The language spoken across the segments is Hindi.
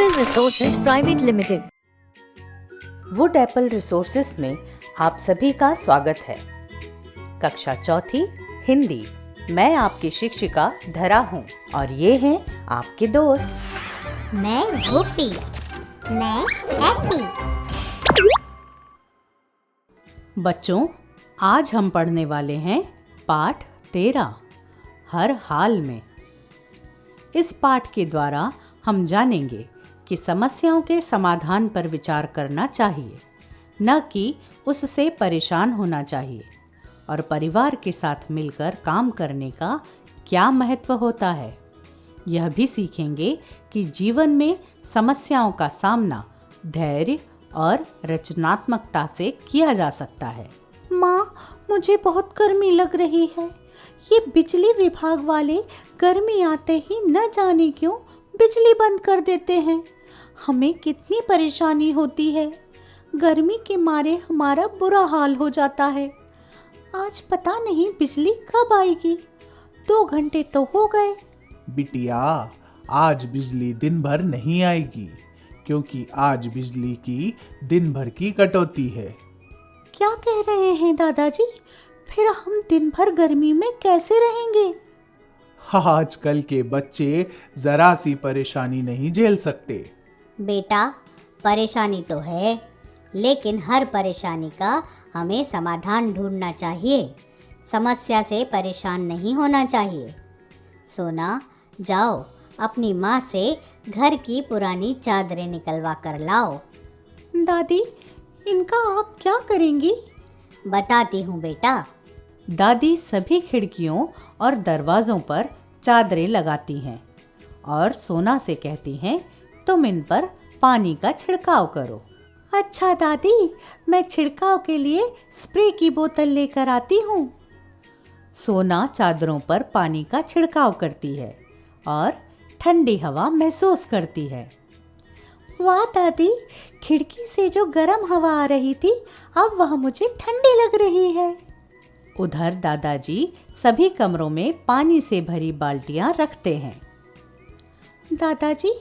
Apple resources private limited. Wood apple resources में आप सभी का स्वागत है। कक्षा चौथी हिंदी। मैं आपकी शिक्षिका धरा हूँ और ये हैं आपके दोस्त। मैं गोपी। मैं हैप्पी। बच्चों, आज हम पढ़ने वाले हैं पाठ 13 हर हाल में। इस पाठ के द्वारा हम जानेंगे कि समस्याओं के समाधान पर विचार करना चाहिए, न कि उससे परेशान होना चाहिए, और परिवार के साथ मिलकर काम करने का क्या महत्व होता है। यह भी सीखेंगे कि जीवन में समस्याओं का सामना धैर्य और रचनात्मकता से किया जा सकता है। माँ, मुझे बहुत गर्मी लग रही है। ये बिजली विभाग वाले गर्मी आते ही न जाने क्यों बिजली बंद कर देते हैं। हमें कितनी परेशानी होती है। गर्मी के मारे हमारा बुरा हाल हो जाता है। आज पता नहीं बिजली कब आएगी। 2 घंटे तो हो गए। बिटिया, आज बिजली दिन भर नहीं आएगी, क्योंकि आज बिजली की दिन भर की कटौती है। क्या कह रहे हैं दादाजी? फिर हम दिन भर गर्मी में कैसे रहेंगे? आजकल के बच्चे जरा सी परेशानी नहीं झेल सकते। बेटा, परेशानी तो है, लेकिन हर परेशानी का हमें समाधान ढूंढना चाहिए। समस्या से परेशान नहीं होना चाहिए। सोना, जाओ अपनी माँ से घर की पुरानी चादरें निकलवा कर लाओ। दादी, इनका आप क्या करेंगी? बताती हूँ बेटा। दादी सभी खिड़कियों और दरवाज़ों पर चादरें लगाती हैं और सोना से कहती हैं, तुम इन पर पानी का छिड़काव करो। अच्छा दादी, मैं छिड़काव के लिए स्प्रे की बोतल लेकर आती हूँ। सोना चादरों पर पानी का छिड़काव करती है और ठंडी हवा महसूस करती है। वाह दादी, खिड़की से जो गर्म हवा आ रही थी, अब वह मुझे ठंडी लग रही है। उधर दादाजी सभी कमरों में पानी से भरी बाल्टियां रखते हैं। दादाजी,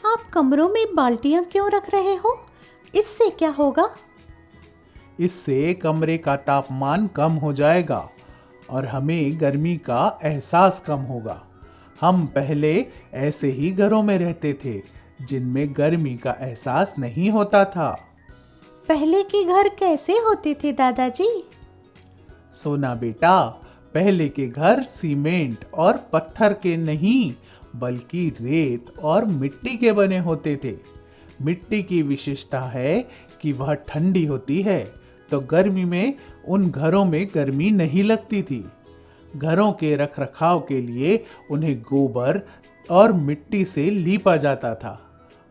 आप कमरों में बाल्टियां क्यों रख रहे हो? इससे क्या होगा? इससे कमरे का तापमान कम हो जाएगा और हमें गर्मी का एहसास कम होगा। हम पहले ऐसे ही घरों में रहते थे जिनमें गर्मी का एहसास नहीं होता था। पहले के घर कैसे होते थे दादाजी? सोना बेटा, पहले के घर सीमेंट और पत्थर के नहीं, बल्कि रेत और मिट्टी के बने होते थे। मिट्टी की विशेषता है कि वह ठंडी होती है, तो गर्मी में उन घरों में गर्मी नहीं लगती थी। घरों के रखरखाव के लिए उन्हें गोबर और मिट्टी से लीपा जाता था,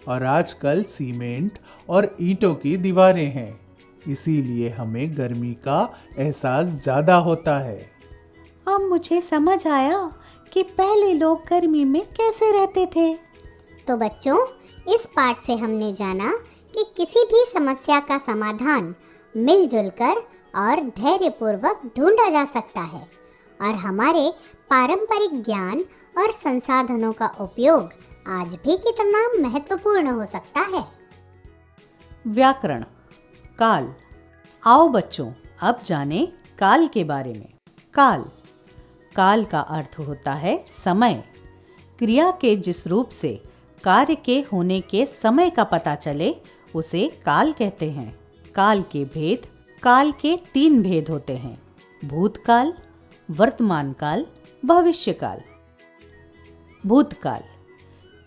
और आजकल सीमेंट और ईंटों की दीवारें हैं। इसीलिए हमें गर्मी का एहसास ज़्यादा होता है। अब मुझे समझ आया कि पहले लोग गर्मी में कैसे रहते थे। तो बच्चों, इस पाठ से हमने जाना कि किसी भी समस्या का समाधान मिलजुल कर और धैर्यपूर्वक ढूंढा जा सकता है, और हमारे पारंपरिक ज्ञान और संसाधनों का उपयोग आज भी कितना महत्वपूर्ण हो सकता है। व्याकरण। काल। आओ बच्चों, अब जाने काल के बारे में। काल। काल का अर्थ होता है समय। क्रिया के जिस रूप से कार्य के होने के समय का पता चले, उसे काल कहते हैं। काल के भेद। काल के 3 भेद होते हैं: भूतकाल, वर्तमान काल, भविष्यकाल। भूतकाल।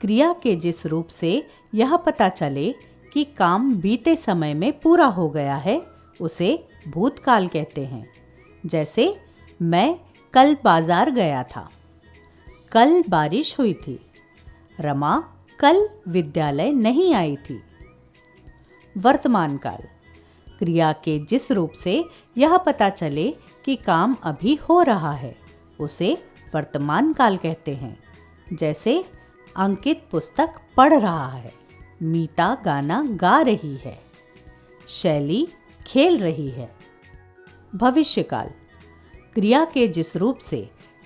क्रिया के जिस रूप से यह पता चले कि काम बीते समय में पूरा हो गया है, उसे भूतकाल कहते हैं। जैसे, मैं कल बाजार गया था। कल बारिश हुई थी। रमा कल विद्यालय नहीं आई थी। वर्तमान काल। क्रिया के जिस रूप से यह पता चले कि काम अभी हो रहा है, उसे वर्तमान काल कहते हैं। जैसे, अंकित पुस्तक पढ़ रहा है। मीता गाना गा रही है। शैली खेल रही है। भविष्यकाल। क्रिया के जिस रूप से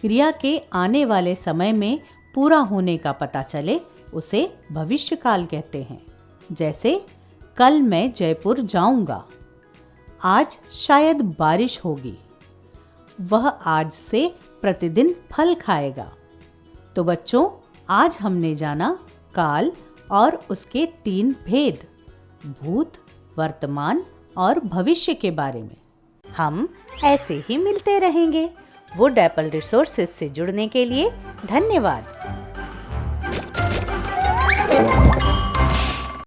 क्रिया के आने वाले समय में पूरा होने का पता चले, उसे भविष्यकाल कहते हैं। जैसे कल मैं जयपुर जाऊंगा, आज शायद बारिश होगी, वह आज से प्रतिदिन फल खाएगा। तो बच्चों, आज हमने जाना काल और उसके 3 भेद, भूत, वर्तमान और भविष्य के बारे में। हम ऐसे ही मिलते रहेंगे। वुड एप्पल रिसोर्सेज से जुड़ने के लिए धन्यवाद।